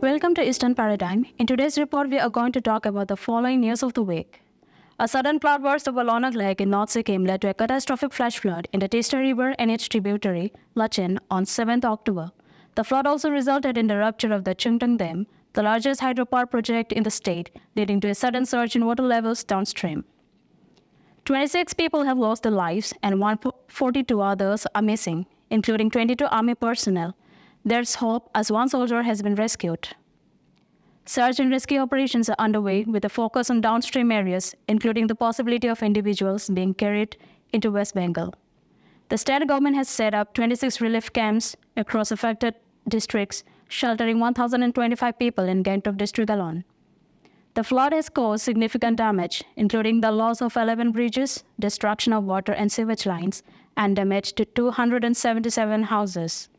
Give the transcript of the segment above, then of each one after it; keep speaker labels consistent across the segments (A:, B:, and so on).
A: Welcome to Easternparadigm. In today's report, we are going to talk about the following news of the week. A sudden cloudburst over Lonak Lake in North Sikkim led to a catastrophic flash flood in the Tista River and its tributary, Lachin, on 7th October. The flood also resulted in the rupture of the Chungtung Dam, the largest hydropower project in the state, leading to a sudden surge in water levels downstream. 26 people have lost their lives and 142 others are missing, including 22 army personnel. There's hope as one soldier has been rescued. Search and rescue operations are underway with a focus on downstream areas, including the possibility of individuals being carried into West Bengal. The state government has set up 26 relief camps across affected districts, sheltering 1,025 people in Gangtok district alone. The flood has caused significant damage, including the loss of 11 bridges, destruction of water and sewage lines, and damage to 277 houses.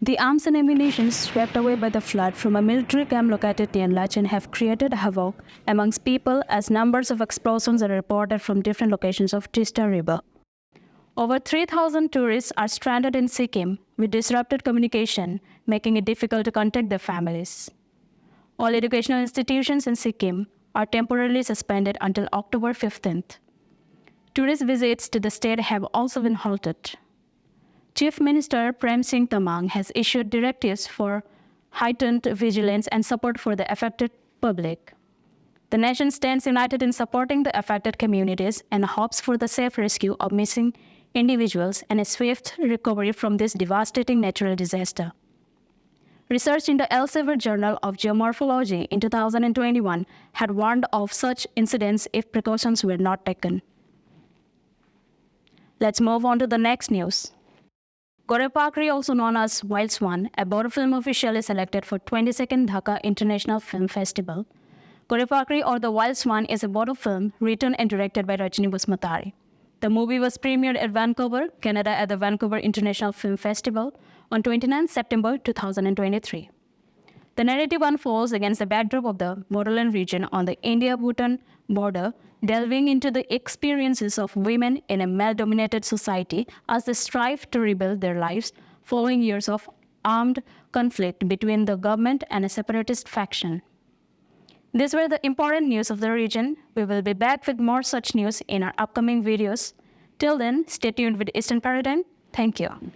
A: The arms and ammunition swept away by the flood from a military camp located near Lachin have created havoc amongst people as numbers of explosions are reported from different locations of Tista River. Over 3,000 tourists are stranded in Sikkim with disrupted communication, making it difficult to contact their families. All educational institutions in Sikkim are temporarily suspended until October 15th. Tourist visits to the state have also been halted. Chief Minister Prem Singh Tamang has issued directives for heightened vigilance and support for the affected public. The nation stands united in supporting the affected communities and hopes for the safe rescue of missing individuals and a swift recovery from this devastating natural disaster. Research in the Elsevier Journal of Geomorphology in 2021 had warned of such incidents if precautions were not taken. Let's move on to the next news. Gorepakri, also known as Wild Swan, a Bodo film official, is selected for 22nd Dhaka International Film Festival. Gorepakri or The Wild Swan is a Bodo film written and directed by Rajni Busmatari. The movie was premiered at Vancouver, Canada at the Vancouver International Film Festival on 29 September 2023. The narrative unfolds against the backdrop of the Bodoland region on the India-Bhutan border, delving into the experiences of women in a male-dominated society as they strive to rebuild their lives following years of armed conflict between the government and a separatist faction. These were the important news of the region. We will be back with more such news in our upcoming videos. Till then, stay tuned with Eastern Paradigm. Thank you.